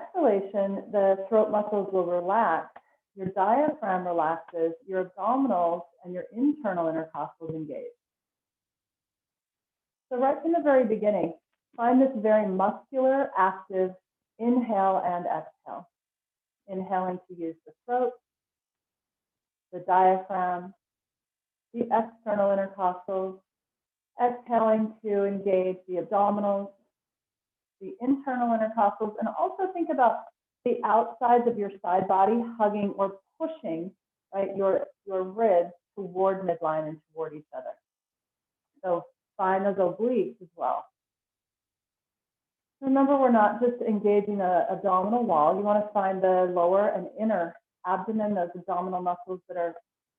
exhalation, the throat muscles will relax, your diaphragm relaxes, your abdominals and your internal intercostals engage. So right from the very beginning, find this very muscular, active inhale and exhale. Inhaling to use the throat, the diaphragm, the external intercostals, exhaling to engage the abdominals, the internal intercostals, and also think about the outsides of your side body hugging or pushing, right, your ribs toward midline and toward each other. So find those obliques as well. Remember, we're not just engaging the abdominal wall. You want to find the lower and inner abdomen, those abdominal muscles that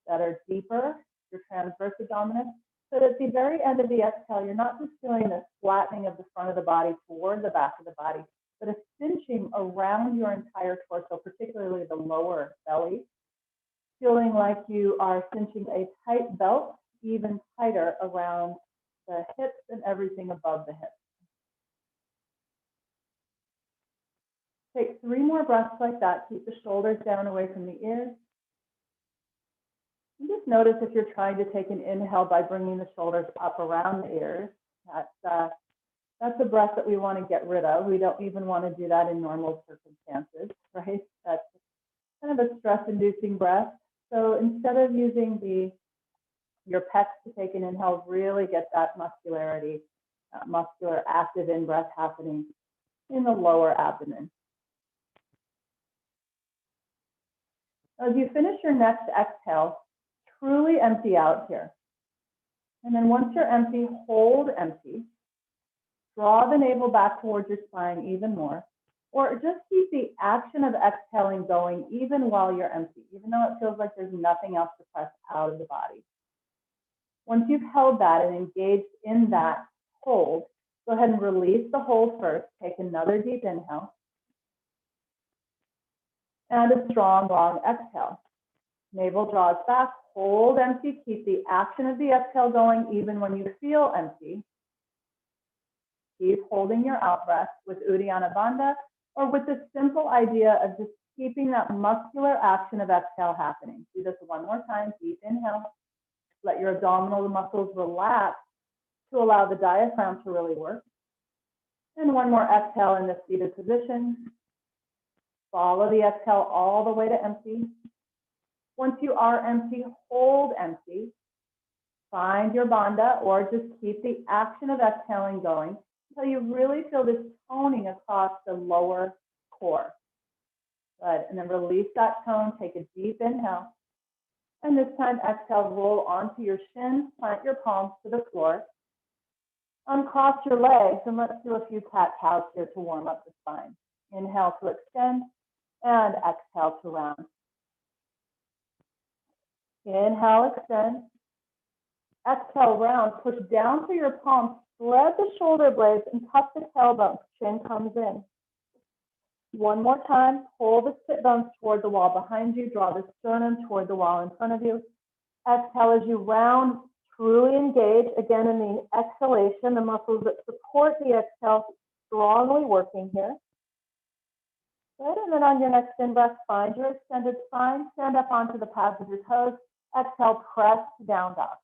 are deeper, your transverse abdominis. So that at the very end of the exhale, you're not just feeling this flattening of the front of the body toward the back of the body, but a cinching around your entire torso, particularly the lower belly, feeling like you are cinching a tight belt, even tighter around the hips and everything above the hips. Take 3 more breaths like that. Keep the shoulders down away from the ears. And just notice if you're trying to take an inhale by bringing the shoulders up around the ears. That's a breath that we want to get rid of. We don't even want to do that in normal circumstances, right? That's kind of a stress-inducing breath. So instead of using your pecs to take an inhale, really get that muscularity, muscular active in-breath happening in the lower abdomen. As you finish your next exhale, truly empty out here. And then once you're empty, hold empty. Draw the navel back towards your spine even more. Or just keep the action of exhaling going even while you're empty, even though it feels like there's nothing else to press out of the body. Once you've held that and engaged in that hold, go ahead and release the hold first. Take another deep inhale. And a strong, long exhale. Navel draws back, hold empty, keep the action of the exhale going even when you feel empty. Keep holding your out breath with Uddiyana Bandha or with the simple idea of just keeping that muscular action of exhale happening. Do this one more time, deep inhale. Let your abdominal muscles relax to allow the diaphragm to really work. And one more exhale in the seated position. Follow the exhale all the way to empty. Once you are empty, hold empty. Find your bandha or just keep the action of exhaling going until you really feel this toning across the lower core. Good. And then release that tone. Take a deep inhale. And this time, exhale, roll onto your shins, plant your palms to the floor. Uncross your legs, and let's do a few cat-cows here to warm up the spine. Inhale to extend, and exhale to round. Inhale, extend. Exhale, round. Push down through your palms, spread the shoulder blades, and tuck the tailbone. Chin comes in. One more time, pull the sit bones toward the wall behind you, draw the sternum toward the wall in front of you. Exhale as you round, truly engage. Again, in the exhalation, the muscles that support the exhale strongly working here. Good, and then on your next in-breath, find your extended spine, stand up onto the pads of your toes. Exhale, press to down dog.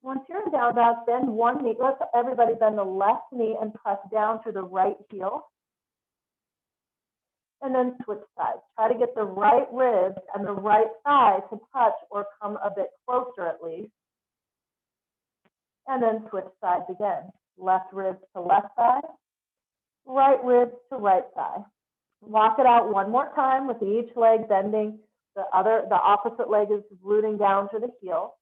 Once you're in down dog, bend one knee. Let's everybody bend the left knee and press down to the right heel. And then switch sides. Try to get the right ribs and the right thigh to touch or come a bit closer at least. And then switch sides again. Left ribs to left thigh, right ribs to right thigh. Walk it out one more time with each leg bending. The opposite leg is rooting down to the heel.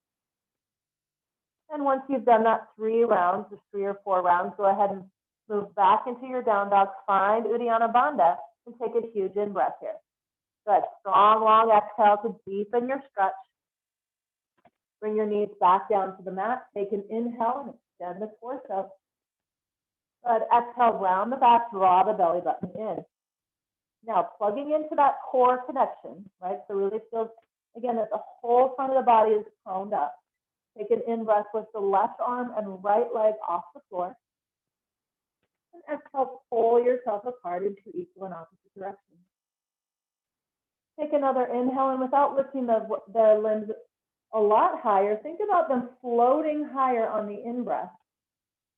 And once you've done that 3 rounds, or 3 or 4 rounds, go ahead and move back into your down dog. Find Uddiyana Bandha and take a huge in-breath here. Good. Strong, long exhale to deepen your stretch. Bring your knees back down to the mat. Take an inhale and extend the torso. Good. Exhale, round the back, draw the belly button in. Now, plugging into that core connection, right? So really feels, again, that the whole front of the body is toned up. Take an in-breath with the left arm and right leg off the floor. And exhale, pull yourself apart into equal and opposite directions. Take another inhale, and without lifting the limbs a lot higher, think about them floating higher on the in-breath.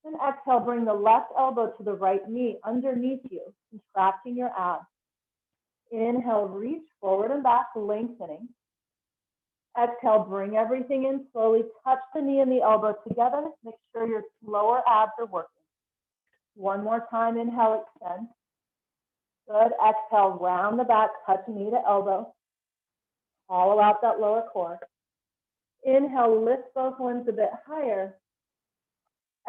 And exhale, bring the left elbow to the right knee underneath you, contracting your abs. Inhale, reach forward and back, lengthening. Exhale, bring everything in slowly. Touch the knee and the elbow together. Make sure your lower abs are working. One more time, inhale, extend. Good. Exhale, round the back, touch knee to elbow. Hollow out that lower core. Inhale, lift both limbs a bit higher.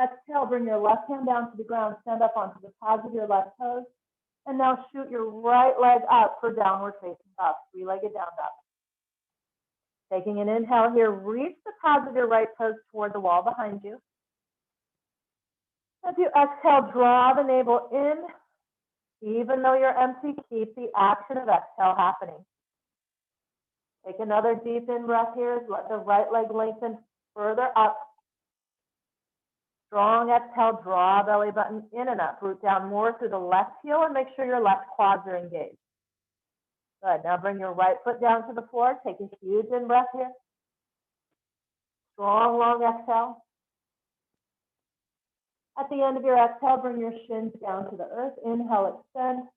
Exhale, bring your left hand down to the ground, stand up onto the pads of your left toes, and now shoot your right leg up for downward facing dog, three-legged down dog. Taking an inhale here, reach the pads of your right toes toward the wall behind you. As you exhale, draw the navel in. Even though you're empty, keep the action of exhale happening. Take another deep in breath here. Let the right leg lengthen further up. Strong exhale, draw belly button in and up. Root down more through the left heel and make sure your left quads are engaged. Good. Now bring your right foot down to the floor. Take a huge in breath here. Strong, long exhale. At the end of your exhale, bring your shins down to the earth. Inhale, extend,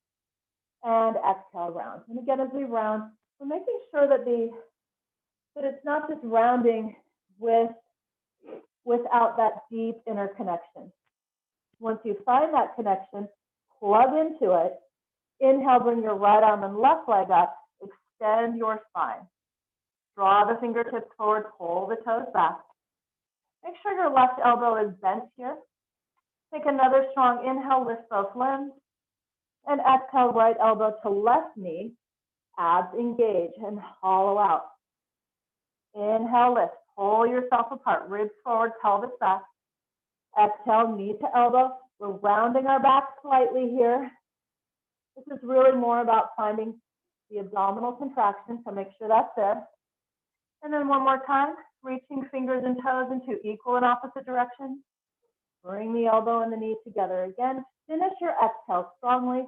and exhale, round. And again, as we round, we're making sure that it's not just rounding without that deep inner connection. Once you find that connection, plug into it. Inhale, bring your right arm and left leg up. Extend your spine. Draw the fingertips forward, pull the toes back. Make sure your left elbow is bent here. Take another strong inhale, lift both limbs. And exhale, right elbow to left knee. Abs engage and hollow out. Inhale, lift. Pull yourself apart. Ribs forward, pelvis back. Exhale, knee to elbow. We're rounding our back slightly here. This is really more about finding the abdominal contraction, so make sure that's there. And then one more time, reaching fingers and toes into equal and opposite directions. Bring the elbow and the knee together again. Finish your exhale strongly.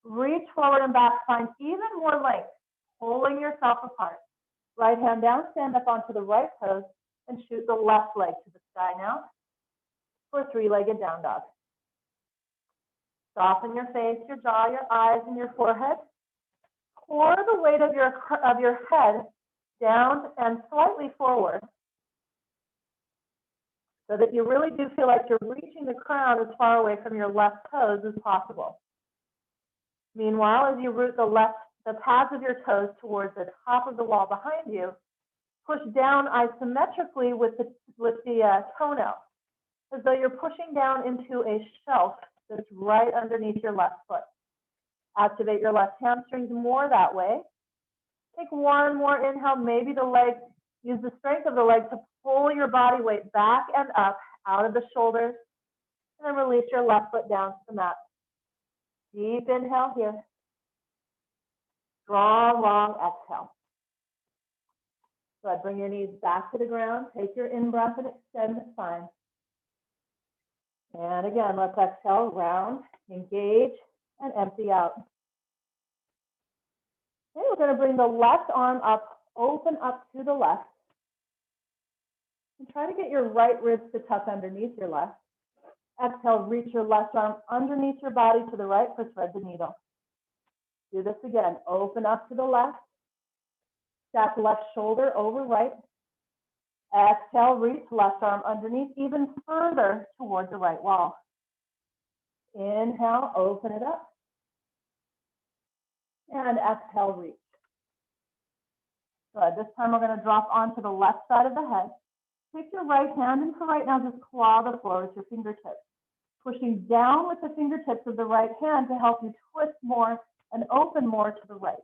Reach forward and back. Find even more length, pulling yourself apart. Right hand down, stand up onto the right toes, and shoot the left leg to the sky now for three-legged down dog. Soften your face, your jaw, your eyes, and your forehead. Pour the weight of your head down and slightly forward so that you really do feel like you're reaching the crown as far away from your left toes as possible. Meanwhile, as you root the pads of your toes towards the top of the wall behind you, push down isometrically with the toenail, as though you're pushing down into a shelf that's right underneath your left foot. Activate your left hamstrings more that way. Take one more inhale, maybe use the strength of the leg to pull your body weight back and up out of the shoulders, and then release your left foot down to the mat. Deep inhale here. Strong, long exhale. Good. Bring your knees back to the ground. Take your in-breath and extend the spine. And again, let's exhale, round, engage, and empty out. Okay, we're going to bring the left arm up, open up to the left. And try to get your right ribs to tuck underneath your left. Exhale, reach your left arm underneath your body to the right for thread the needle. Do this again. Open up to the left. Stack left shoulder over right. Exhale, reach left arm underneath even further towards the right wall. Inhale, open it up. And exhale, reach. Good. This time we're going to drop onto the left side of the head. Take your right hand and for right now just claw the floor with your fingertips. Pushing down with the fingertips of the right hand to help you twist more and open more to the right.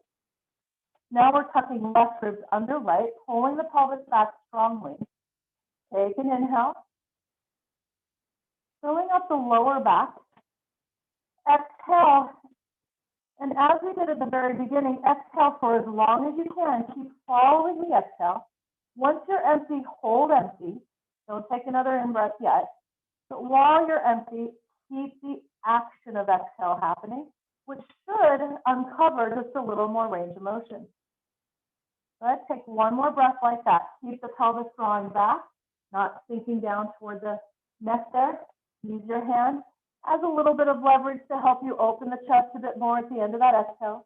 Now we're tucking left ribs under right, pulling the pelvis back strongly. Take an inhale. Filling up the lower back. Exhale. And as we did at the very beginning, exhale for as long as you can. Keep following the exhale. Once you're empty, hold empty. Don't take another in-breath yet. But while you're empty, keep the action of exhale happening, which should uncover just a little more range of motion. Let's take one more breath like that. Keep the pelvis drawing back, not sinking down toward the neck there. Use your hand as a little bit of leverage to help you open the chest a bit more at the end of that exhale.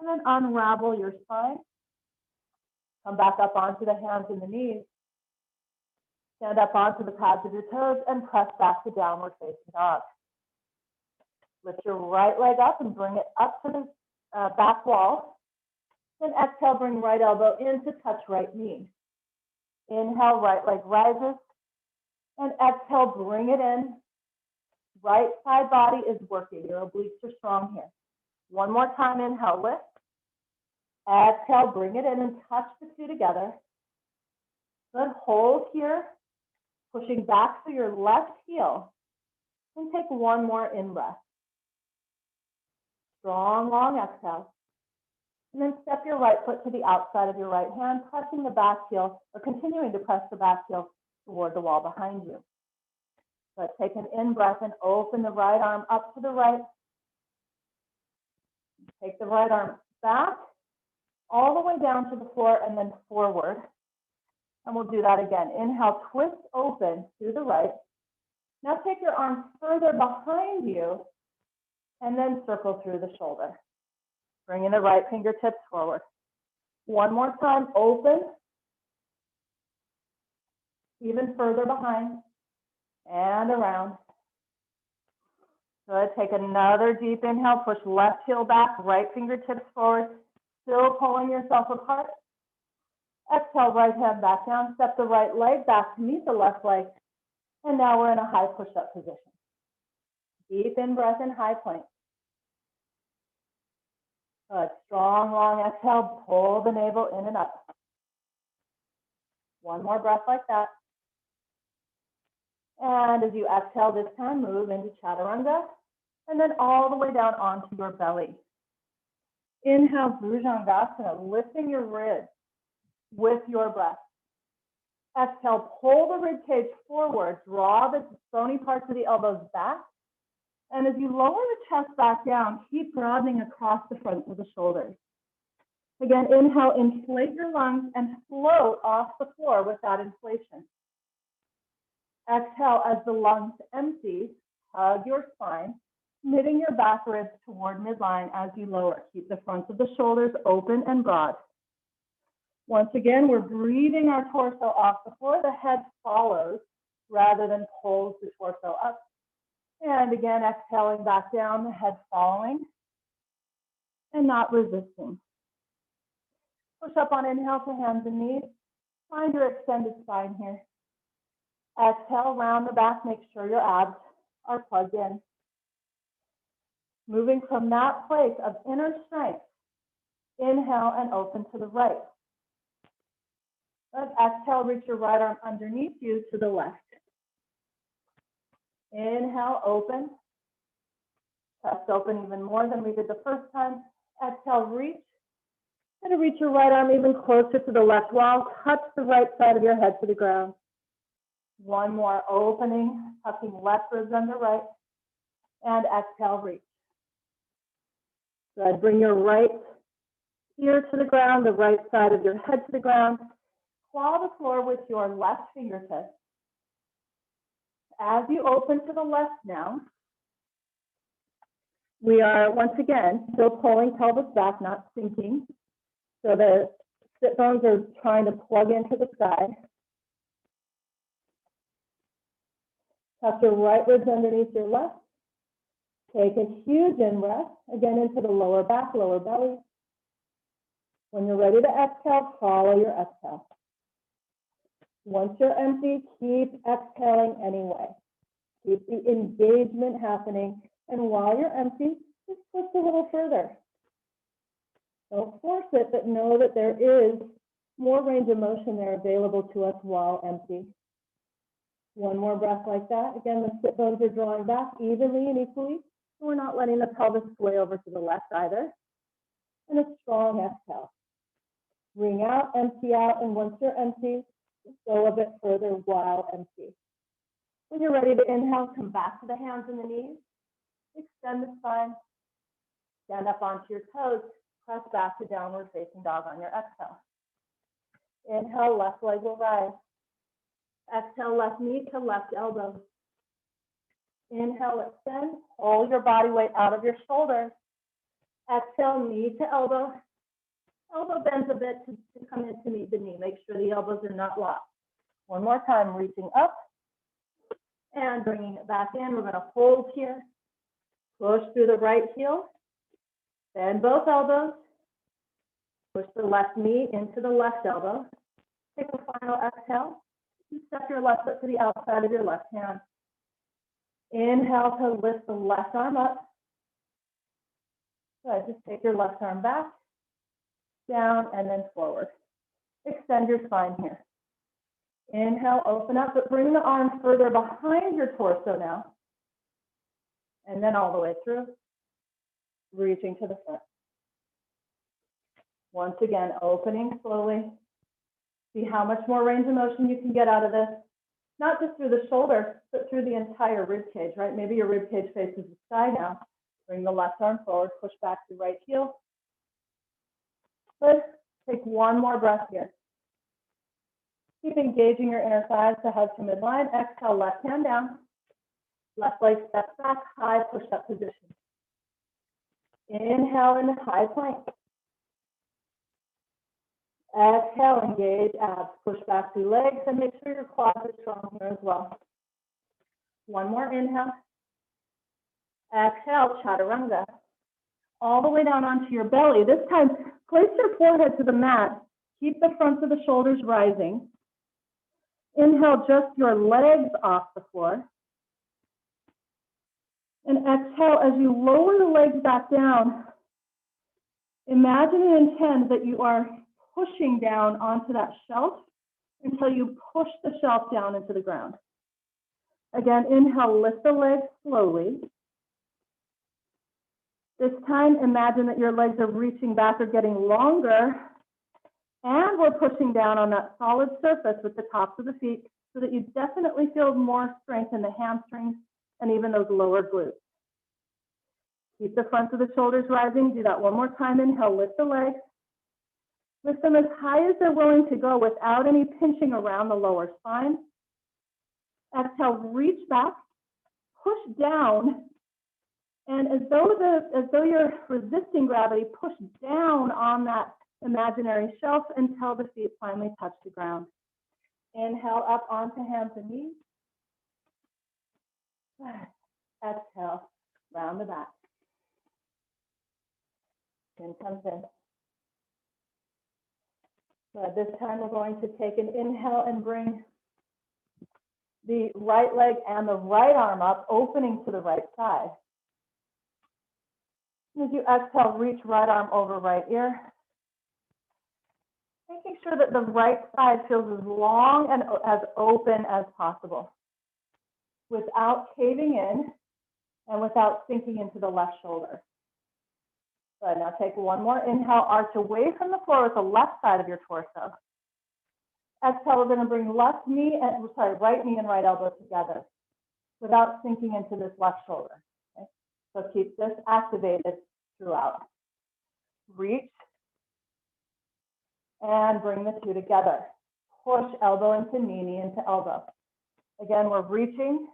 And then unravel your spine. Come back up onto the hands and the knees. Stand up onto the pads of your toes and press back to downward facing dog. Lift your right leg up and bring it up to the back wall. Then exhale, bring right elbow in to touch right knee. Inhale, right leg rises. And exhale, bring it in. Right side body is working. Your obliques are strong here. One more time, inhale, lift. Exhale, bring it in and touch the two together. Good, hold here. Pushing back to your left heel. And take one more in-breath. Strong, long exhale. And then step your right foot to the outside of your right hand, pressing the back heel, or continuing to press the back heel toward the wall behind you. So take an in-breath and open the right arm up to the right. Take the right arm back, all the way down to the floor, and then forward. And we'll do that again. Inhale, twist open to the right. Now take your arm further behind you, and then circle through the shoulder. Bringing the right fingertips forward. One more time, open. Even further behind. And around. Good, take another deep inhale, push left heel back, right fingertips forward, still pulling yourself apart. Exhale, right hand back down, step the right leg back to meet the left leg, and now we're in a high push-up position. Deep in-breath in high plank. Good, strong, long exhale, pull the navel in and up. One more breath like that. And as you exhale this time, move into chaturanga, and then all the way down onto your belly. Inhale, Bhujangasana, lifting your ribs with your breath. Exhale, pull the rib cage forward, draw the bony parts of the elbows back, and as you lower the chest back down, keep broadening across the front of the shoulders. Again, inhale, inflate your lungs and float off the floor with that inflation. Exhale, as the lungs empty, hug your spine, knitting your back ribs toward midline as you lower. Keep the fronts of the shoulders open and broad. Once again, we're breathing our torso off the floor. The head follows rather than pulls the torso up. And again, exhaling back down, the head following and not resisting. Push up on inhale to hands and knees. Find your extended spine here. Exhale, round the back, make sure your abs are plugged in. Moving from that place of inner strength, inhale and open to the right. Let's exhale, reach your right arm underneath you to the left. Inhale, open. Chest open even more than we did the first time. Exhale, reach. And reach your right arm even closer to the left wall. Touch the right side of your head to the ground. One more, opening, tucking left ribs under right. And exhale, reach. Good. Bring your right ear to the ground, the right side of your head to the ground. Claw the floor with your left fingertips. As you open to the left now, we are once again still pulling pelvis back, not sinking. So the sit bones are trying to plug into the side. Tuck your right ribs underneath your left. Take a huge in-breath, again into the lower back, lower belly. When you're ready to exhale, follow your exhale. Once you're empty, keep exhaling anyway. Keep the engagement happening. And while you're empty, just push a little further. Don't force it, but know that there is more range of motion there available to us while empty. One more breath like that. Again, the sit bones are drawing back evenly and equally. So we're not letting the pelvis sway over to the left either. And a strong exhale. Ring out, empty out, and once you're empty, go a bit further while empty. When you're ready to inhale, come back to the hands and the knees. Extend the spine. Stand up onto your toes. Press back to downward facing dog on your exhale. Inhale, left leg will rise. Exhale, left knee to left elbow. Inhale, extend. Pull your body weight out of your shoulders. Exhale, knee to elbow. Elbow bends a bit to come in to meet the knee. Make sure the elbows are not locked. One more time, reaching up and bringing it back in. We're going to hold here. Push through the right heel. Bend both elbows. Push the left knee into the left elbow. Take a final exhale. Step your left foot to the outside of your left hand. Inhale to lift the left arm up. Good. Just take your left arm back, down, and then forward. Extend your spine here. Inhale, open up, but bring the arm further behind your torso now. And then all the way through, reaching to the front. Once again, opening slowly. See how much more range of motion you can get out of this. Not just through the shoulder, but through the entire rib cage, right? Maybe your rib cage faces the sky now. Bring the left arm forward, push back the right heel. Good. Take one more breath here. Keep engaging your inner thighs to hug to midline. Exhale, left hand down. Left leg steps back, high push-up position. Inhale into high plank. Exhale, engage abs. Push back through legs and make sure your quads are strong here as well. One more inhale. Exhale, chaturanga. All the way down onto your belly. This time, place your forehead to the mat. Keep the fronts of the shoulders rising. Inhale, just your legs off the floor. And exhale, as you lower the legs back down, imagine and intend that you are pushing down onto that shelf until you push the shelf down into the ground. Again, inhale, lift the legs slowly. This time, imagine that your legs are reaching back or getting longer, and we're pushing down on that solid surface with the tops of the feet so that you definitely feel more strength in the hamstrings and even those lower glutes. Keep the fronts of the shoulders rising. Do that one more time. Inhale, lift the legs. Lift them as high as they're willing to go without any pinching around the lower spine. Exhale, reach back, push down, and as though you're resisting gravity, push down on that imaginary shelf until the feet finally touch the ground. Inhale up onto hands and knees. Exhale, round the back. Chin comes in. So this time we're going to take an inhale and bring the right leg and the right arm up, opening to the right side. As you exhale, reach right arm over right ear. Making sure that the right side feels as long and as open as possible without caving in and without sinking into the left shoulder. Good, now take one more inhale, arch away from the floor with the left side of your torso. Exhale, we're going to bring right knee and right elbow together without sinking into this left shoulder. Okay? So keep this activated throughout. Reach and bring the two together. Push elbow into knee, knee into elbow. Again, we're reaching,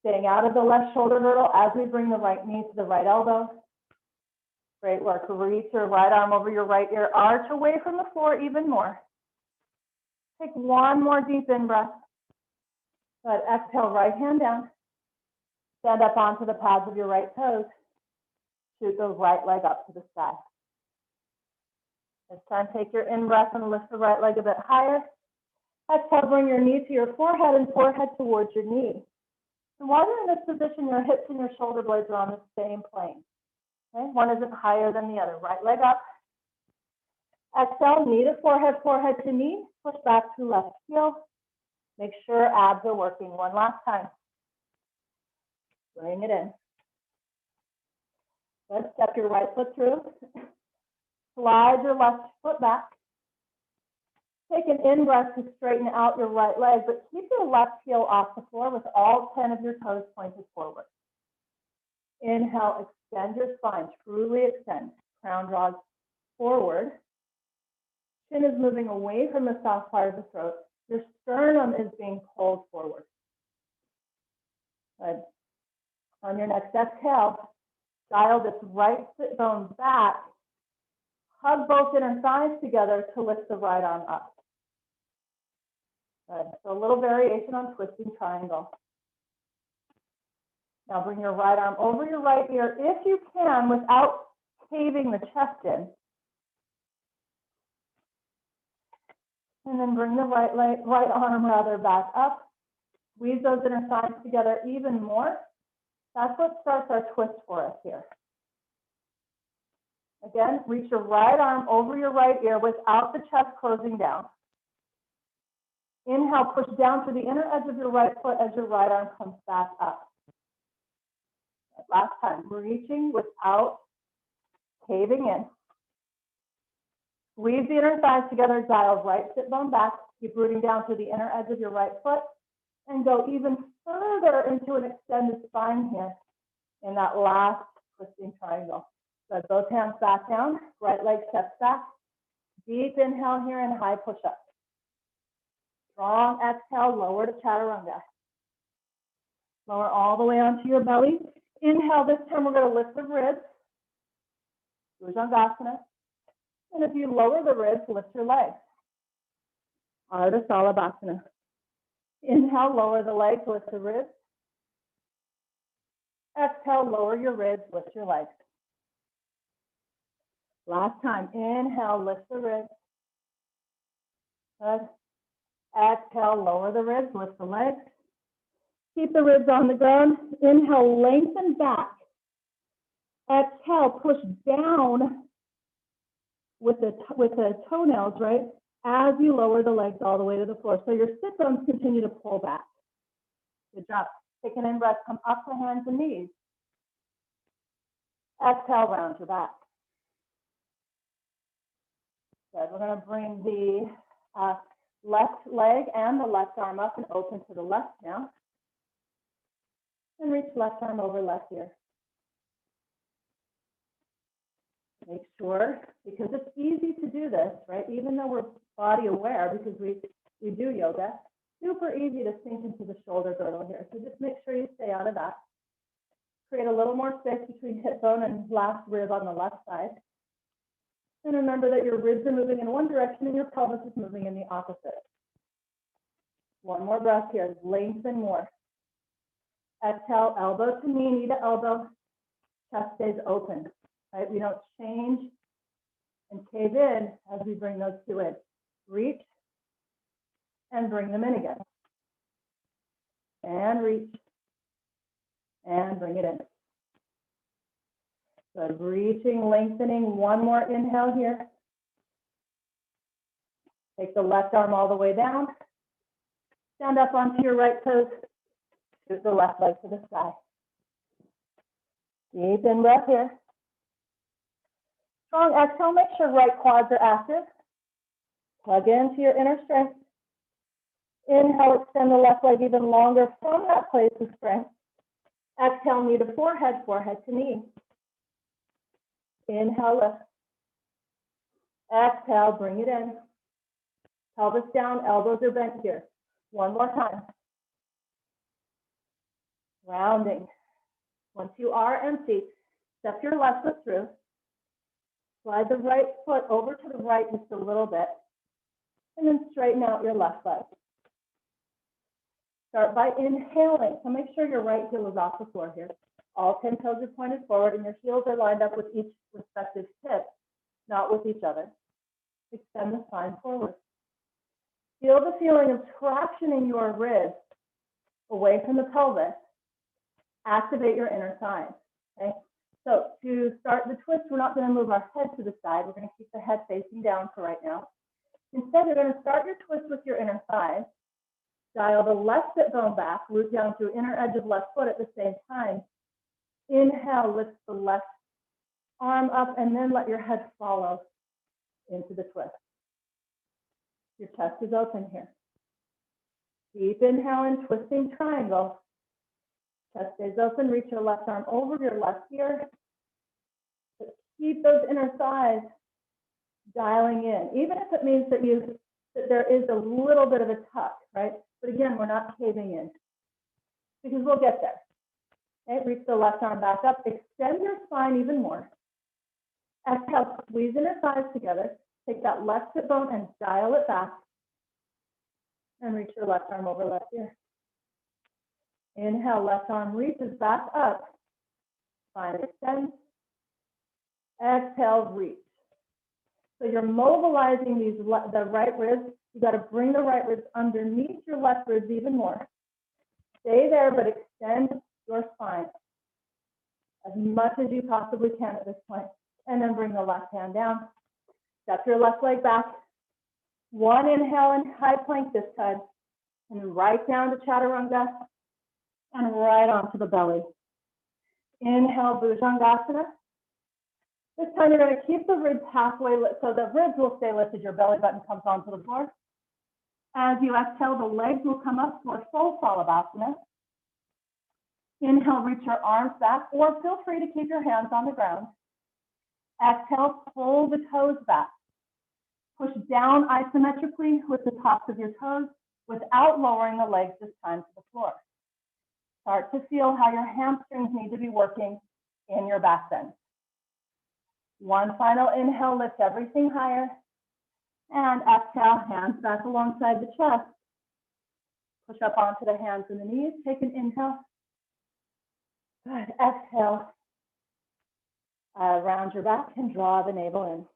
staying out of the left shoulder girdle as we bring the right knee to the right elbow. Great work. Reach your right arm over your right ear. Arch away from the floor even more. Take one more deep in-breath. Good. Exhale, right hand down. Stand up onto the pads of your right toes. Shoot the right leg up to the sky. This time, take your in-breath and lift the right leg a bit higher. Exhale, bring your knee to your forehead and forehead towards your knee. And while you're in this position, your hips and your shoulder blades are on the same plane. Okay? One isn't higher than the other. Right leg up. Exhale, knee to forehead, forehead to knee. Push back to left heel. Make sure abs are working. One last time. Bring it in. Good. Step your right foot through. Slide your left foot back. Take an in-breath to straighten out your right leg, but keep your left heel off the floor with all 10 of your toes pointed forward. Inhale, extend your spine, truly extend. Crown draws forward. Chin is moving away from the soft part of the throat. Your sternum is being pulled forward. Good. On your next exhale, dial this right sit bone back. Hug both inner thighs together to lift the right arm up. Good. So a little variation on twisting triangle. Now bring your right arm over your right ear if you can without caving the chest in. And then bring the right arm back up. Squeeze those inner thighs together even more. That's what starts our twist for us here. Again, reach your right arm over your right ear without the chest closing down. Inhale, push down to the inner edge of your right foot as your right arm comes back up. Last time, reaching without caving in. Squeeze the inner thighs together, dial right sit bone back, keep rooting down to the inner edge of your right foot, and go even further into an extended spine here in that last twisting triangle. So both hands back down, right leg steps back. Deep inhale here and high push up. Strong exhale, lower to chaturanga. Lower all the way onto your belly. Inhale, this time we're going to lift the ribs. Bhujangasana. And if you lower the ribs, lift your legs. Ardha Salabhasana. Inhale, lower the legs, lift the ribs. Exhale, lower your ribs, lift your legs. Last time, inhale, lift the ribs. Good. Exhale, lower the ribs, lift the legs. Keep the ribs on the ground. Inhale, lengthen back. Exhale, push down with the toenails, right? As you lower the legs all the way to the floor. So your sit bones continue to pull back. Good job. Take an in-breath, come up to hands and knees. Exhale, round your back. Good. We're going to bring the left leg and the left arm up and open to the left now. And reach left arm over left ear. Make sure, because it's easy to do this, right? Even though we're body aware, because we do yoga, super easy to sink into the shoulder girdle here. So just make sure you stay out of that. Create a little more space between hip bone and last rib on the left side. And remember that your ribs are moving in one direction and your pelvis is moving in the opposite. One more breath here, lengthen more. Exhale, elbow to knee to elbow, chest stays open, right? We don't change and cave in as we bring those two in. Reach and bring them in again. And reach and bring it in. So reaching, lengthening, one more inhale here. Take the left arm all the way down. Stand up onto your right toes. Shoot the left leg to the sky. Deep in breath here. Strong exhale, make sure right quads are active. Plug into your inner strength. Inhale, extend the left leg even longer from that place of strength. Exhale, knee to forehead, forehead to knee. Inhale, lift. Exhale, bring it in. Pelvis down, elbows are bent here. One more time. Rounding. Once you are empty, step your left foot through. Slide the right foot over to the right just a little bit. And then straighten out your left leg. Start by inhaling. So make sure your right heel is off the floor here. All 10 toes are pointed forward and your heels are lined up with each respective hip, not with each other. Extend the spine forward. Feel the feeling of traction in your ribs away from the pelvis. Activate your inner thighs. Okay? So to start the twist, we're not going to move our head to the side. We're going to keep the head facing down for right now. Instead, you're going to start your twist with your inner thighs. Dial the left sit bone back, root down through inner edge of left foot at the same time. Inhale, lift the left arm up, and then let your head follow into the twist. Your chest is open here. Deep inhale and twisting triangle. Chest stays open, reach your left arm over your left ear. But keep those inner thighs dialing in, even if it means that there is a little bit of a tuck, right? But again, we're not caving in because we'll get there. Okay, reach the left arm back up, extend your spine even more. Exhale, squeeze inner thighs together. Take that left hip bone and dial it back. And reach your left arm over left ear. Inhale, left arm reaches back up. Spine extends. Exhale, reach. So you're mobilizing the right ribs. You got to bring the right ribs underneath your left ribs even more. Stay there, but extend your spine as much as you possibly can at this point. And then bring the left hand down. Step your left leg back. One inhale and high plank this time. And right down to chaturanga. And right onto the belly. Inhale, Bhujangasana. This time you're going to keep the ribs halfway lit, so the ribs will stay lifted, your belly button comes onto the floor. As you exhale, the legs will come up for full Salabhasana. Inhale, reach your arms back, or feel free to keep your hands on the ground. Exhale, pull the toes back. Push down isometrically with the tops of your toes without lowering the legs this time to the floor. Start to feel how your hamstrings need to be working in your back bend. One final inhale, lift everything higher. And exhale, hands back alongside the chest. Push up onto the hands and the knees. Take an inhale. Good. Exhale. Round your back and draw the navel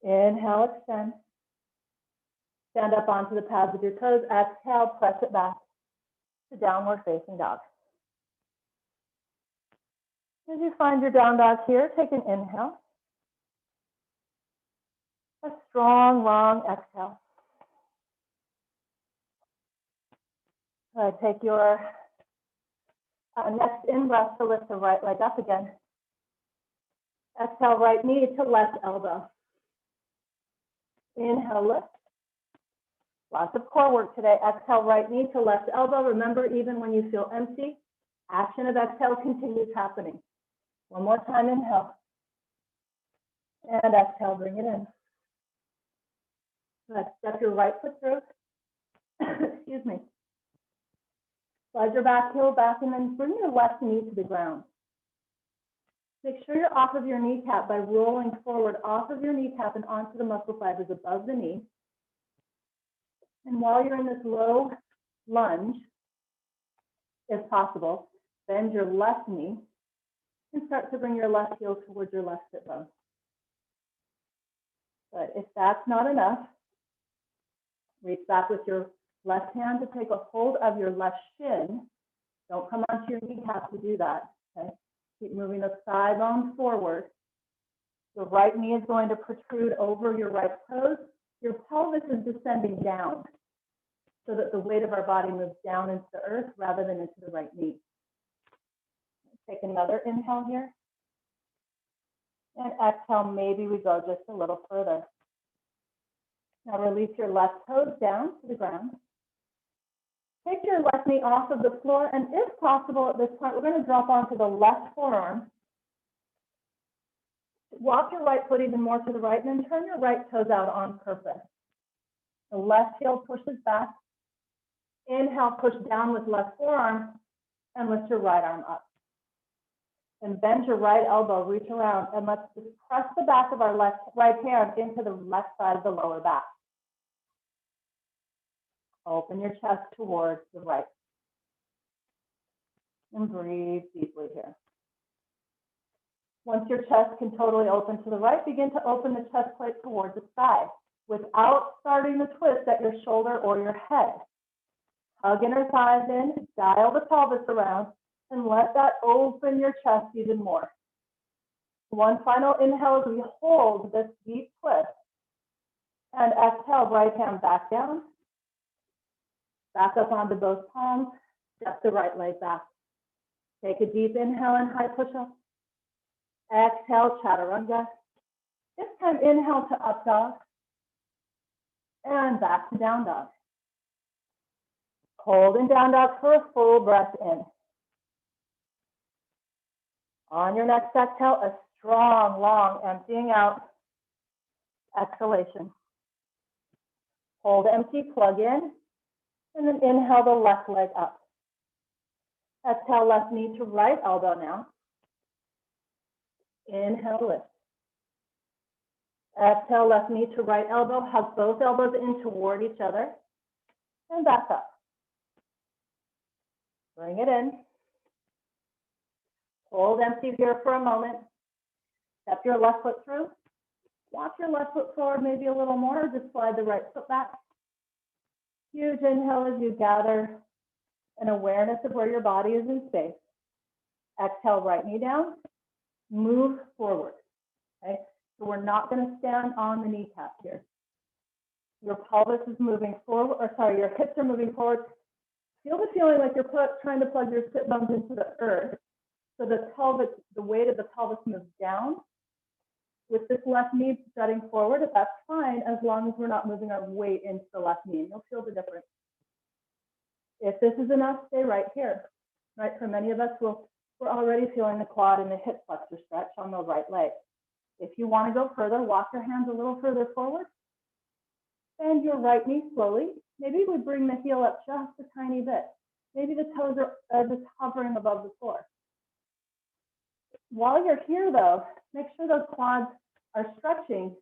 in. Inhale, extend. Stand up onto the pads of your toes. Exhale, press it back to downward facing dog. As you find your down dog here, take an inhale. A strong, long exhale. Take your next in-breath to lift the right leg up again. Exhale, right knee to left elbow. Inhale, lift. Lots of core work today. Exhale, right knee to left elbow. Remember, even when you feel empty, action of exhale continues happening. One more time, inhale. And exhale, bring it in. Good. Step your right foot through. Excuse me. Slide your back heel back and then bring your left knee to the ground. Make sure you're off of your kneecap by rolling forward off of your kneecap and onto the muscle fibers above the knee. And while you're in this low lunge, if possible, bend your left knee and start to bring your left heel towards your left hip bone. But if that's not enough, reach back with your left hand to take a hold of your left shin. Don't come onto your kneecap to do that. Okay? Keep moving the thigh bone forward. The right knee is going to protrude over your right toes. Your pelvis is descending down so that the weight of our body moves down into the earth rather than into the right knee. Take another inhale here. And exhale, maybe we go just a little further. Now release your left toes down to the ground. Take your left knee off of the floor, and if possible at this point, we're going to drop onto the left forearm. Walk your right foot even more to the right, and then turn your right toes out on purpose. The left heel pushes back. Inhale, push down with left forearm, and lift your right arm up. And bend your right elbow, reach around, and let's just press the back of our right hand into the left side of the lower back. Open your chest towards the right. And breathe deeply here. Once your chest can totally open to the right, begin to open the chest plate towards the sky without starting the twist at your shoulder or your head. Hug inner thighs in, dial the pelvis around, and let that open your chest even more. One final inhale as we hold this deep twist. And exhale, right hand back down. Back up onto both palms. Step the right leg back. Take a deep inhale and high push-up. Exhale, chaturanga. This time, inhale to up dog. And back to down dog. Hold in down dog for a full breath in. On your next exhale, a strong, long emptying out exhalation. Hold empty, plug in, and then inhale the left leg up. Exhale, left knee to right elbow now. Inhale, lift. Exhale, left knee to right elbow. Hug both elbows in toward each other. And back up. Bring it in. Hold empty here for a moment. Step your left foot through. Walk your left foot forward maybe a little more. Just slide the right foot back. Huge inhale as you gather an awareness of where your body is in space. Exhale, right knee down. Move forward. Okay? So we're not going to stand on the kneecap here. Your pelvis is moving forward, or sorry, your hips are moving forward. Feel the feeling like you're trying to plug your sit bones into the earth. So the pelvis, the weight of the pelvis moves down. With this left knee jutting forward, that's fine as long as we're not moving our weight into the left knee. You'll feel the difference. If this is enough, stay right here. Right? For many of us, we're already feeling the quad and the hip flexor stretch on the right leg. If you want to go further, walk your hands a little further forward. Bend your right knee slowly. Maybe we bring the heel up just a tiny bit. Maybe the toes are just hovering above the floor. While you're here, though, make sure those quads are stretching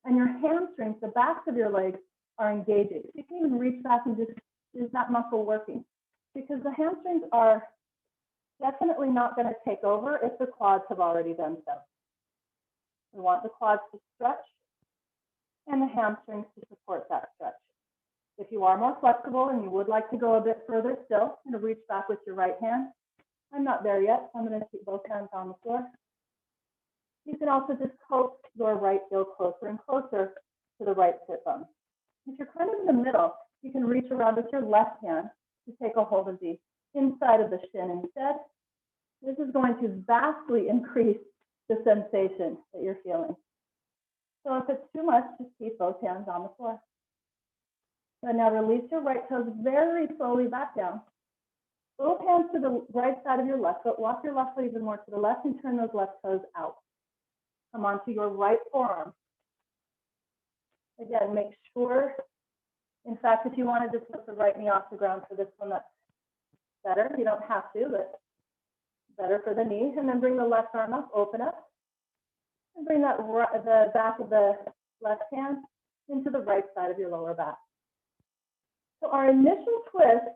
and your hamstrings, the backs of your legs, are engaging. You can even reach back and just, is that muscle working? Because the hamstrings are definitely not going to take over if the quads have already done so. We want the quads to stretch and the hamstrings to support that stretch. If you are more flexible and you would like to go a bit further still, and reach back with your right hand. I'm not there yet, so I'm going to keep both hands on the floor. You can also just coax your right heel closer and closer to the right sit bone. If you're kind of in the middle, you can reach around with your left hand to take a hold of the inside of the shin instead. This is going to vastly increase the sensation that you're feeling. So if it's too much, just keep both hands on the floor. So now release your right toes very slowly back down. Both hands to the right side of your left foot. Walk your left foot even more to the left and turn those left toes out. Come onto your right forearm. Again, make sure, in fact, if you want to just put the right knee off the ground for this one, that's better. You don't have to, but better for the knee. And then bring the left arm up, open up. And bring that the back of the left hand into the right side of your lower back. So our initial twist,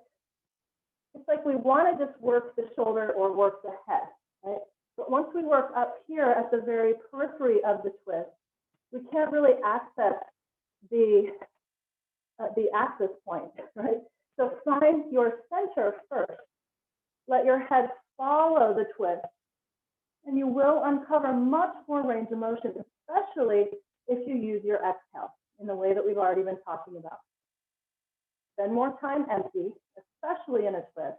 it's like we want to just work the shoulder or work the head, right? But once we work up here at the very periphery of the twist, we can't really access the axis point, right? So find your center first. Let your head follow the twist, and you will uncover much more range of motion, especially if you use your exhale in the way that we've already been talking about. Spend more time empty, especially in a twist.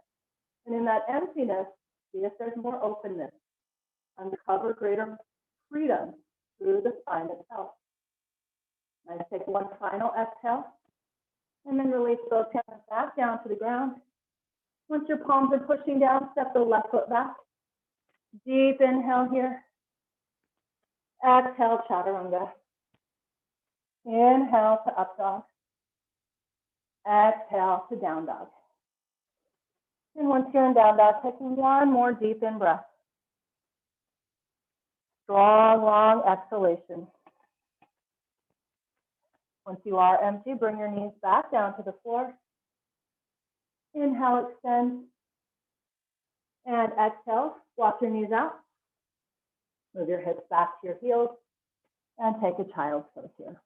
And in that emptiness, see if there's more openness. Uncover greater freedom through the spine itself. Nice. Take one final exhale, and then release those hands back down to the ground. Once your palms are pushing down, step the left foot back. Deep inhale here. Exhale, chaturanga. Inhale to up dog. Exhale to down dog. And once you're in down dog, take one more deep in breath. Strong, long exhalation. Once you are empty, bring your knees back down to the floor. Inhale, extend. And exhale, walk your knees out. Move your hips back to your heels. And take a child's pose here.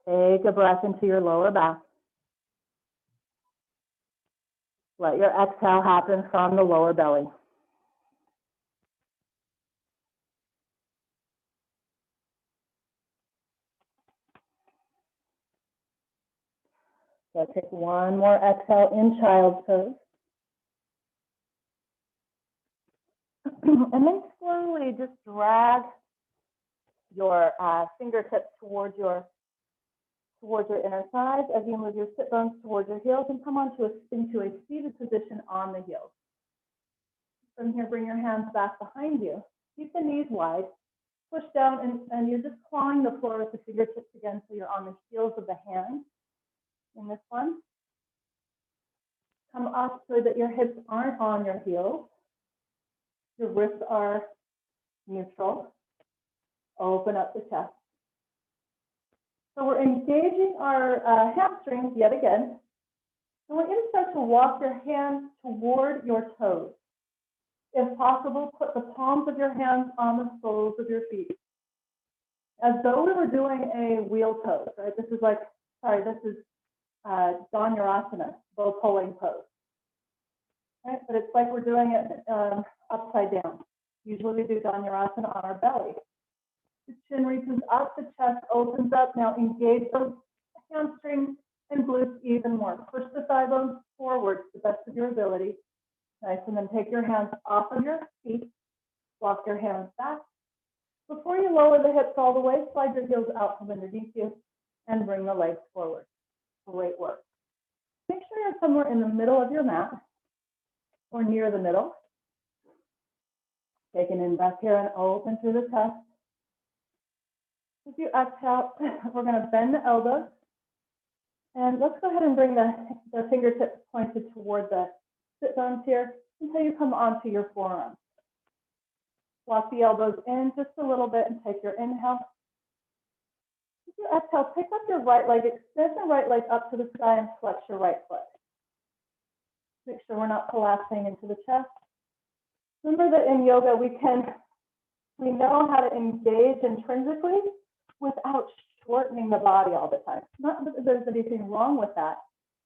Take a breath into your lower back. Let your exhale happen from the lower belly. So take one more exhale in child's pose. And then slowly just drag your fingertips towards your towards your inner thighs as you move your sit bones towards your heels and come into a seated position on the heels. From here, bring your hands back behind you. Keep the knees wide. Push down, and you're just clawing the floor with the fingertips again, so you're on the heels of the hands in this one. Come up so that your hips aren't on your heels. Your wrists are neutral. Open up the chest. So we're engaging our hamstrings yet again. I want you to start to walk your hands toward your toes. If possible, put the palms of your hands on the soles of your feet, as though we were doing a wheel pose, right? This is Dhanurasana, bow pulling pose, right? But it's like we're doing it upside down. Usually we do Dhanurasana on our belly. The chin reaches up, the chest opens up. Now engage those hamstrings and glutes even more. Push the thigh bones forward to the best of your ability. Nice, and then take your hands off of your feet, walk your hands back. Before you lower the hips all the way, slide your heels out from underneath you and bring the legs forward. Great work. Make sure you're somewhere in the middle of your mat or near the middle. Take an in-breath here and open through the chest. As you exhale, we're going to bend the elbows. And let's go ahead and bring the fingertips pointed toward the sit bones here until you come onto your forearms. Walk the elbows in just a little bit and take your inhale. As you exhale, pick up your right leg, extend the right leg up to the sky and flex your right foot. Make sure we're not collapsing into the chest. Remember that in yoga, we know how to engage intrinsically without shortening the body all the time. Not that there's anything wrong with that,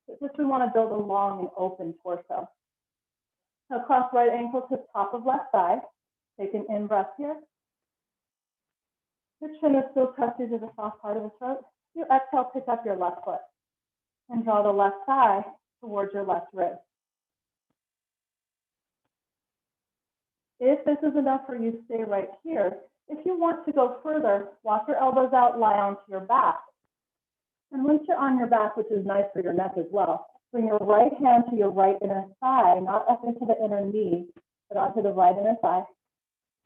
but just we want to build a long and open torso. Now cross right ankle to top of left thigh. Take an in-breath here. Your chin is still tucked into the soft part of the throat. You exhale, pick up your left foot and draw the left thigh towards your left rib. If this is enough for you, stay right here. If you want to go further, walk your elbows out, lie onto your back. And once you're on your back, which is nice for your neck as well, bring your right hand to your right inner thigh, not up into the inner knee, but onto the right inner thigh.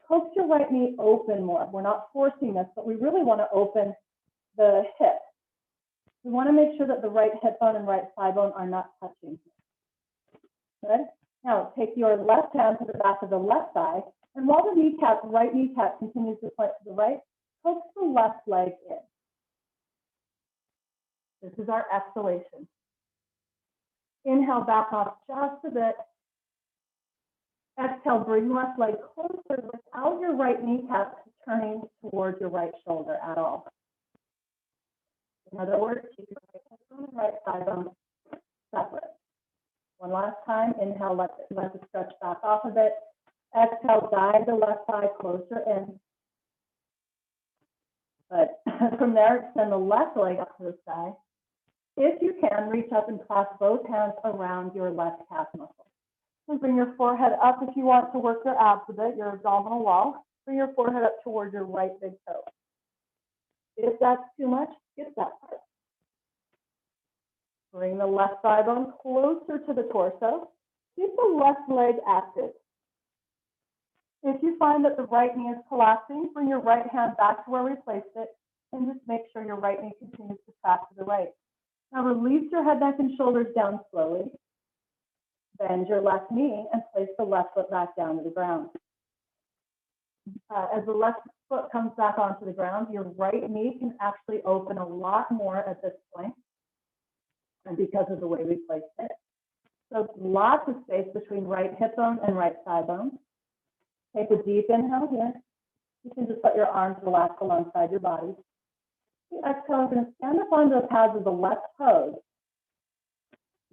Coax your right knee open more. We're not forcing this, but we really want to open the hip. We want to make sure that the right hip bone and right thigh bone are not touching. Good? Now take your left hand to the back of the left thigh, and while the right kneecap continues to point to the right, coax the left leg in. This is our exhalation. Inhale, back off just a bit. Exhale, bring left leg closer without your right kneecap turning towards your right shoulder at all. In other words, keep your right hip bone and right thigh bone separate. One last time, inhale, let it stretch back off a bit. Exhale, guide the left thigh closer in. But from there, extend the left leg up to the sky. If you can, reach up and clasp both hands around your left calf muscle. So bring your forehead up if you want to work your abs a bit, your abdominal wall. Bring your forehead up towards your right big toe. If that's too much, skip that part. Bring the left thigh bone closer to the torso. Keep the left leg active. If you find that the right knee is collapsing, bring your right hand back to where we placed it and just make sure your right knee continues to track to the right. Now release your head, neck, and shoulders down slowly. Bend your left knee and place the left foot back down to the ground. As the left foot comes back onto the ground, your right knee can actually open a lot more at this point, and because of the way we placed it. So lots of space between right hip bone and right thigh bone. Take a deep inhale here. You can just let your arms relax alongside your body. The exhale, you're going to stand up onto the pads of the left toes.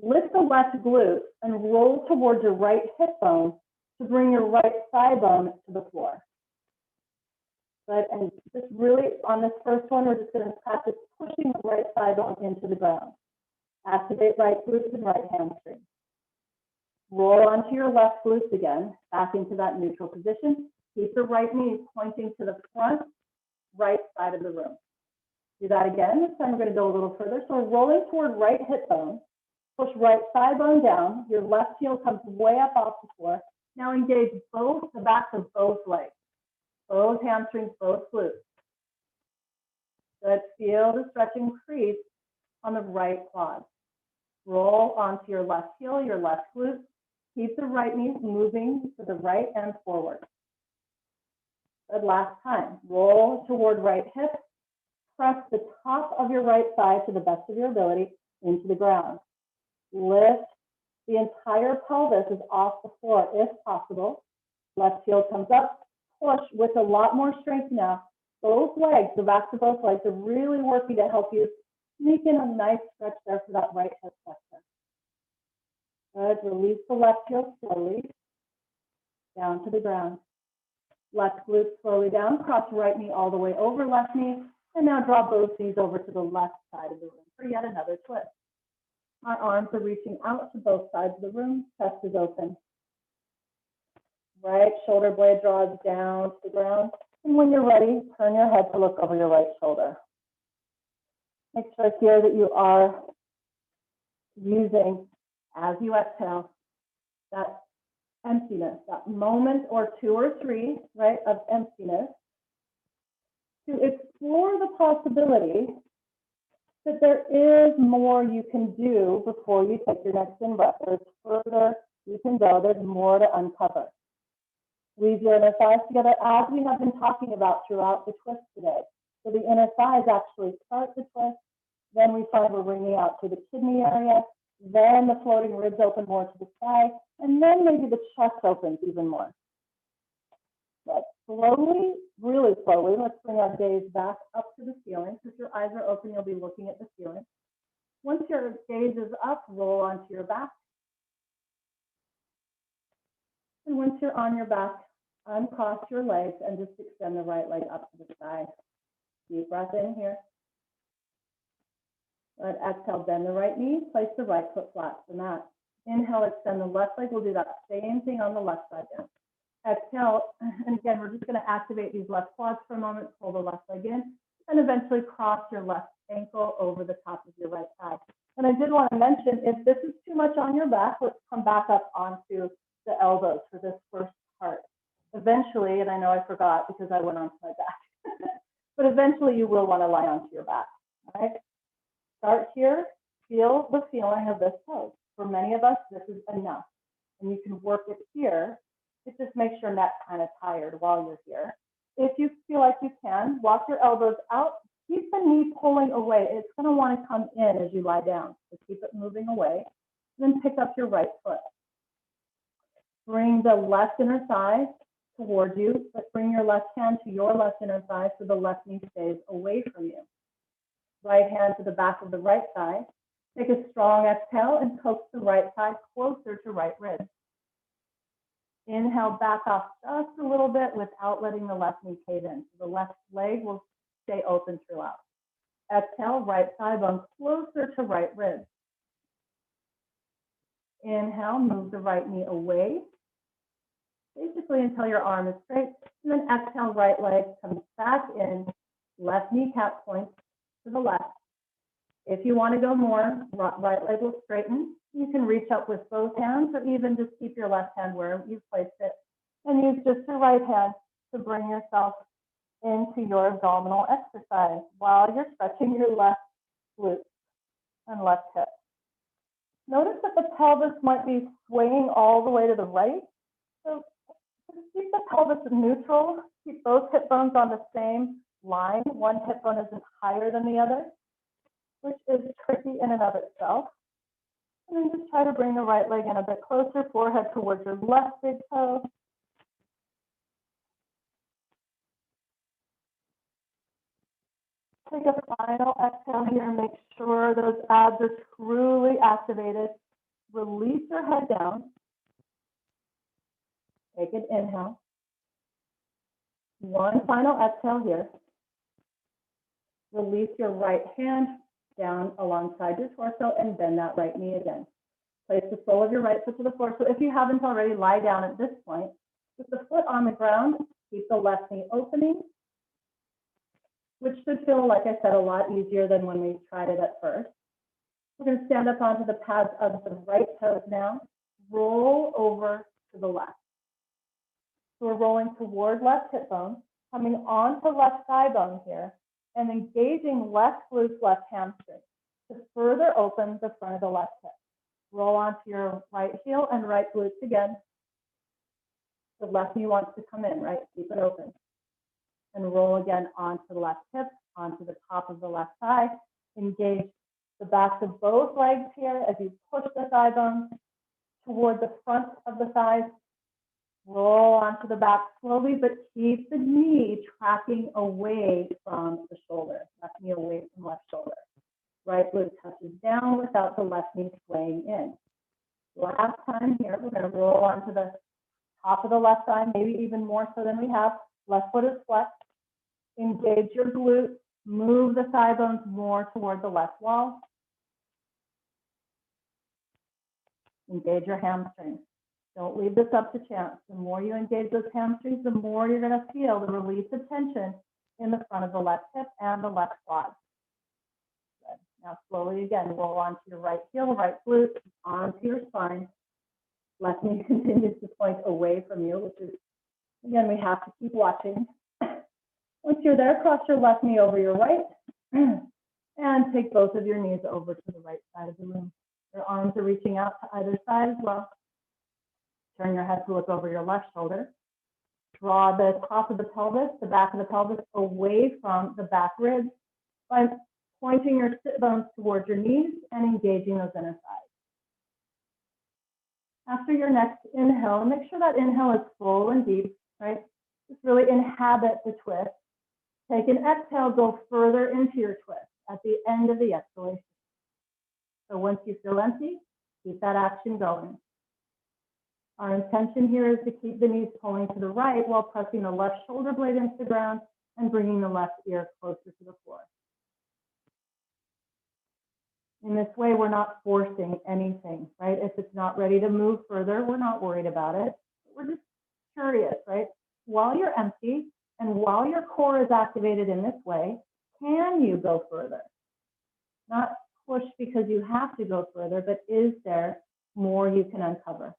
Lift the left glute and roll towards your right hip bone to bring your right thigh bone to the floor. Good, and just really on this first one, we're just going to practice pushing the right thigh bone into the ground. Activate right glutes and right hamstring. Roll onto your left glutes again, back into that neutral position. Keep the right knee pointing to the front right side of the room. Do that again. This time we're going to go a little further. So we're rolling toward right hip bone. Push right thigh bone down. Your left heel comes way up off the floor. Now engage both the backs of both legs, both hamstrings, both glutes. Good. Feel the stretch increase on the right quad. Roll onto your left heel, your left glute. Keep the right knee moving to the right and forward. Good. Last time. Roll toward right hip. Press the top of your right thigh to the best of your ability into the ground. Lift the entire pelvis is off the floor if possible. Left heel comes up. Push with a lot more strength now. Both legs, the backs of both legs are really working to help you sneak in a nice stretch there for that right hip flexor. Good. Release the left heel slowly down to the ground. Left glute slowly down. Cross right knee all the way over left knee. And now draw both knees over to the left side of the room for yet another twist. Our arms are reaching out to both sides of the room. Chest is open. Right shoulder blade draws down to the ground. And when you're ready, turn your head to look over your right shoulder. Make sure here that you are using, as you exhale, that emptiness, that moment or two or three, right, of emptiness, to explore the possibility that there is more you can do before you take your next in-breath. There's further you can go. There's more to uncover. Squeeze your inner thighs together as we have been talking about throughout the twist today. So the inner thighs actually start the twist. Then we find we're wringing out to the kidney area. Then the floating ribs open more to the side. And then maybe the chest opens even more. But slowly, really slowly, let's bring our gaze back up to the ceiling. So if your eyes are open, you'll be looking at the ceiling. Once your gaze is up, roll onto your back. And once you're on your back, uncross your legs and just extend the right leg up to the sky. Deep breath in here. Let exhale, bend the right knee, place the right foot flat to the mat. Inhale, extend the left leg. We'll do that same thing on the left side again. Exhale, and again, we're just going to activate these left quads for a moment, pull the left leg in, and eventually cross your left ankle over the top of your right thigh. And I did want to mention, if this is too much on your back, let's come back up onto the elbows for this first part. Eventually, and I know I forgot because I went onto my back, but eventually you will want to lie onto your back, all right? Start here, feel the feeling of this pose. For many of us, this is enough, and you can work it here. It just makes your neck kind of tired while you're here. If you feel like you can, walk your elbows out, keep the knee pulling away. It's going to want to come in as you lie down, so keep it moving away. Then pick up your right foot. Bring the left inner thigh towards you, but bring your left hand to your left inner thigh so the left knee stays away from you. Right hand to the back of the right thigh. Take a strong exhale and coax the right thigh closer to right rib. Inhale, back off just a little bit without letting the left knee cave in. So the left leg will stay open throughout. Exhale, right thigh bone closer to right rib. Inhale, move the right knee away, basically until your arm is straight. And then exhale, right leg comes back in, left kneecap points to the left. If you want to go more, right leg will straighten. You can reach up with both hands or even just keep your left hand where you've placed it and use just your right hand to bring yourself into your abdominal exercise while you're stretching your left glute and left hip. Notice that the pelvis might be swaying all the way to the right. So just keep the pelvis neutral. Keep both hip bones on the same line. One hip bone isn't higher than the other, which is tricky in and of itself. And then just try to bring the right leg in a bit closer, forehead towards your left big toe. Take a final exhale here and make sure those abs are truly activated. Release your head down. Take an inhale. One final exhale here. Release your right hand down alongside your torso and bend that right knee again. Place the sole of your right foot to the floor. So if you haven't already, lie down at this point. With the foot on the ground, keep the left knee opening. which should feel, like I said, a lot easier than when we tried it at first. We're going to stand up onto the pads of the right toes now. Roll over to the left. So we're rolling toward left hip bone, coming onto left thigh bone here, and engaging left glutes, left hamstring to further open the front of the left hip. Roll onto your right heel and right glutes again. The left knee wants to come in, right? Keep it open. And roll again onto the left hip, onto the top of the left thigh. Engage the backs of both legs here as you push the thigh bone toward the front of the thighs. Roll onto the back slowly, but keep the knee tracking away from the shoulder. Left knee away from left shoulder. Right glute touches down without the left knee swaying in. Last time here, we're going to roll onto the top of the left thigh, maybe even more so than we have. Left foot is flexed. Engage your glutes. Move the thigh bones more toward the left wall. Engage your hamstrings. Don't leave this up to chance. The more you engage those hamstrings, the more you're going to feel the release of tension in the front of the left hip and the left quad. Good. Now slowly again, roll onto your right heel, right glute, onto your spine. Left knee continues to point away from you, which is, again, we have to keep watching. Once you're there, cross your left knee over your right and take both of your knees over to the right side of the room. Your arms are reaching out to either side as well. Turn your head to look over your left shoulder. Draw the top of the pelvis, the back of the pelvis away from the back ribs by pointing your sit bones towards your knees and engaging those inner thighs. After your next inhale, make sure that inhale is full and deep, right? Just really inhabit the twist. Take an exhale, go further into your twist at the end of the exhalation. So once you feel empty, keep that action going. Our intention here is to keep the knees pulling to the right while pressing the left shoulder blade into the ground and bringing the left ear closer to the floor. In this way, we're not forcing anything, right? If it's not ready to move further, we're not worried about it. We're just curious, right? While you're empty and while your core is activated in this way, can you go further? Not push because you have to go further, but is there more you can uncover?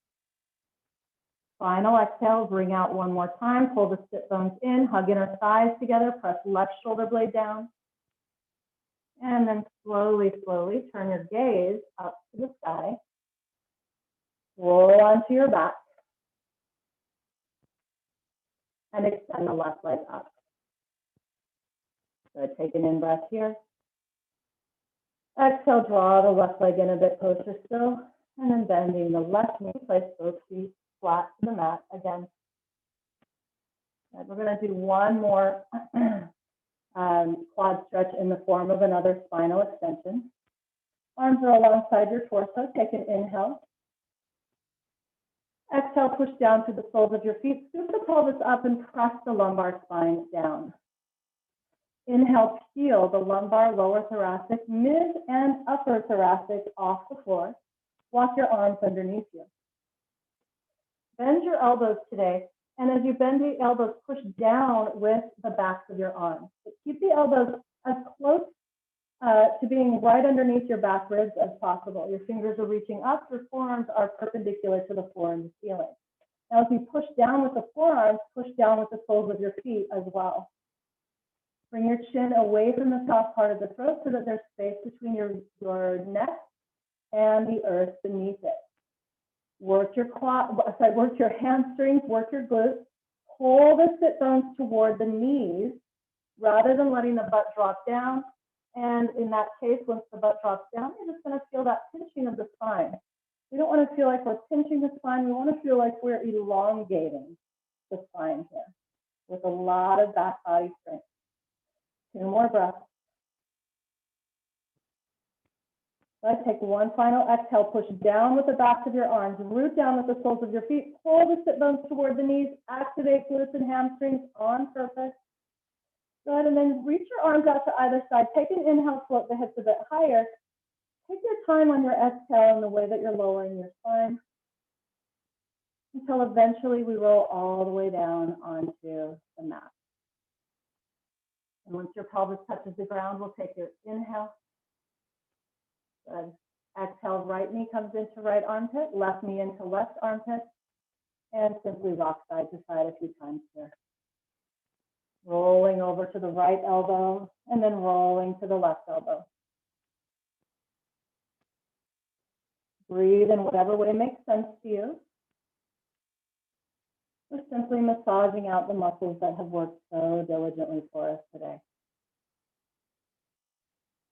Final exhale, bring out one more time, pull the sit bones in, hug inner thighs together, press left shoulder blade down. And then slowly, slowly turn your gaze up to the sky. Roll onto your back. And extend the left leg up. So take an in breath here. Exhale, draw the left leg in a bit closer still. And then bending the left knee, place both feet flat to the mat again. And we're going to do one more quad stretch in the form of another spinal extension. Arms are alongside your torso. Take an inhale. Exhale, push down to the soles of your feet. Scoop the pelvis up and press the lumbar spine down. Inhale, peel the lumbar, lower thoracic, mid and upper thoracic off the floor. Walk your arms underneath you. Bend your elbows today, and as you bend the elbows, push down with the backs of your arms. But keep the elbows as close to being right underneath your back ribs as possible. Your fingers are reaching up, your forearms are perpendicular to the floor and the ceiling. Now, as you push down with the forearms, push down with the soles of your feet as well. Bring your chin away from the soft part of the throat so that there's space between your neck and the earth beneath it. Work your hamstrings, work your glutes. Pull the sit bones toward the knees rather than letting the butt drop down. And in that case, once the butt drops down, you're just going to feel that pinching of the spine. We don't want to feel like we're pinching the spine. We want to feel like we're elongating the spine here with a lot of back body strength. 2 more breaths. Let's take one final exhale. Push down with the backs of your arms. Root down with the soles of your feet. Pull the sit bones toward the knees. Activate glutes and hamstrings on purpose. Good, and then reach your arms out to either side. Take an inhale, float the hips a bit higher. Take your time on your exhale in the way that you're lowering your spine until eventually we roll all the way down onto the mat. And once your pelvis touches the ground, we'll take your inhale. Good. Exhale, right knee comes into right armpit, left knee into left armpit, and simply rock side to side a few times here. Rolling over to the right elbow, and then rolling to the left elbow. Breathe in whatever way makes sense to you. We're simply massaging out the muscles that have worked so diligently for us today.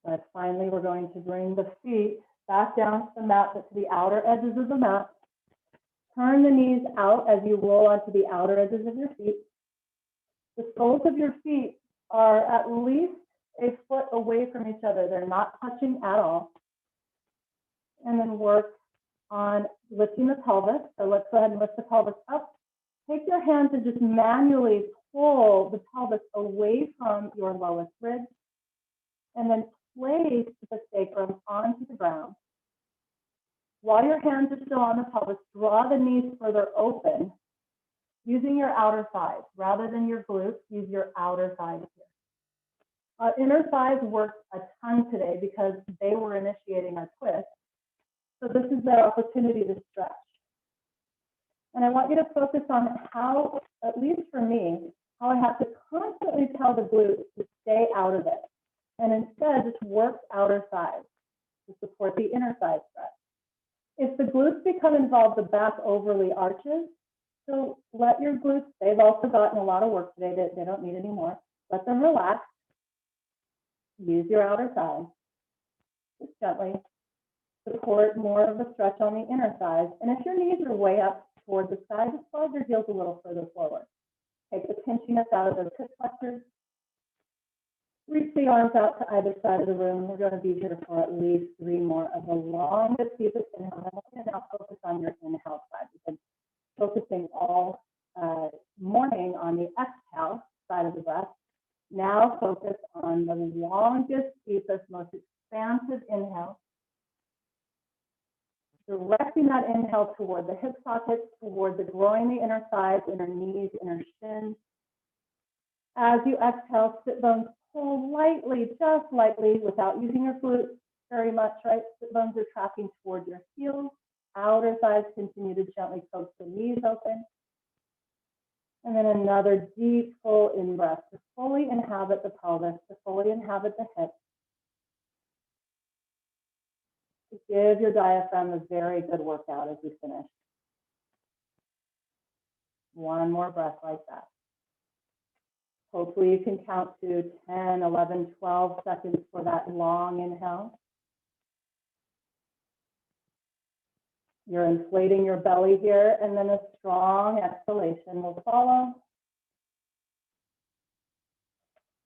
But finally, we're going to bring the feet back down to the mat, but to the outer edges of the mat. Turn the knees out as you roll onto the outer edges of your feet. The soles of your feet are at least a foot away from each other. They're not touching at all. And then work on lifting the pelvis. So let's go ahead and lift the pelvis up. Take your hands and just manually pull the pelvis away from your lowest rib. And then place the sacrum onto the ground. While your hands are still on the pelvis, draw the knees further open using your outer thighs. Rather than your glutes, use your outer thighs here. Our inner thighs worked a ton today because they were initiating our twist. So this is their opportunity to stretch. And I want you to focus on how, at least for me, how I have to constantly tell the glutes to stay out of it. And instead, just work outer thighs to support the inner thigh stretch. If the glutes become involved, the back overly arches. So let your glutes, they've also gotten a lot of work today that they don't need anymore. Let them relax. Use your outer thigh. Just gently. Support more of a stretch on the inner thighs. And if your knees are way up toward the side, just slide your heels a little further forward. Take the pinchiness out of those hip flexors. Reach the arms out to either side of the room. We're going to be here for at least 3 more of the longest deepest inhale. And now focus on your inhale side. We've been focusing all morning on the exhale side of the breath. Now focus on the longest, deepest, most expansive inhale. Directing that inhale toward the hip sockets, toward the groin, the inner thighs, inner knees, inner shins. As you exhale, sit bones pull lightly, just lightly, without using your glutes very much, right? Sit bones are tracking toward your heels. Outer thighs continue to gently coax the knees open. And then another deep, full in-breath to fully inhabit the pelvis, to fully inhabit the hips. To give your diaphragm a very good workout as we finish. One more breath like that. Hopefully you can count to 10, 11, 12 seconds for that long inhale. You're inflating your belly here, and then a strong exhalation will follow.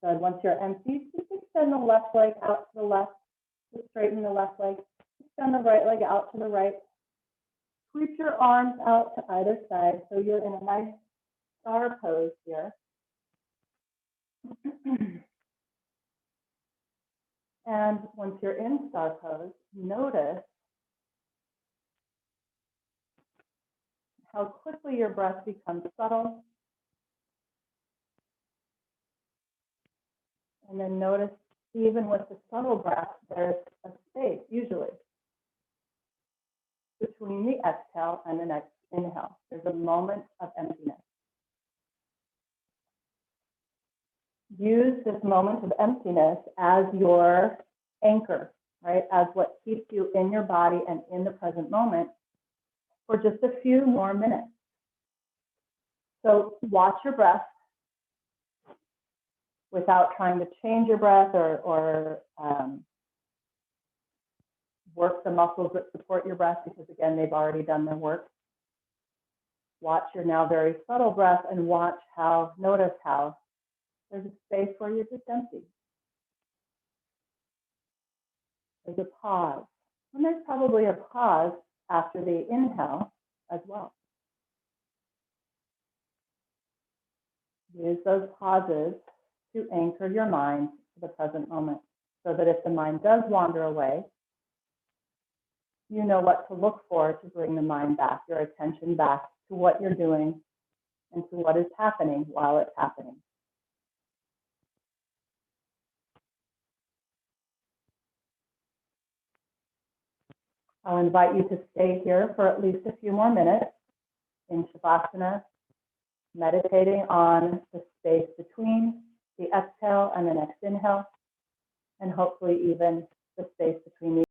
Good. Once you're empty, just extend the left leg out to the left. Just straighten the left leg. Extend the right leg out to the right. Sweep your arms out to either side so you're in a nice star pose here. And once you're in star pose, notice how quickly your breath becomes subtle. And then notice, even with the subtle breath, there's a space, usually, between the exhale and the next inhale. There's a moment of emptiness. Use this moment of emptiness as your anchor, right? As what keeps you in your body and in the present moment for just a few more minutes. So watch your breath without trying to change your breath or work the muscles that support your breath, because again, they've already done their work. Watch your now very subtle breath and watch how, notice how there's a space where you're just empty. There's a pause. And there's probably a pause after the inhale as well. Use those pauses to anchor your mind to the present moment, so that if the mind does wander away, you know what to look for to bring the mind back, your attention back to what you're doing and to what is happening while it's happening. I'll invite you to stay here for at least a few more minutes in Shavasana, meditating on the space between the exhale and the next inhale, and hopefully even the space between the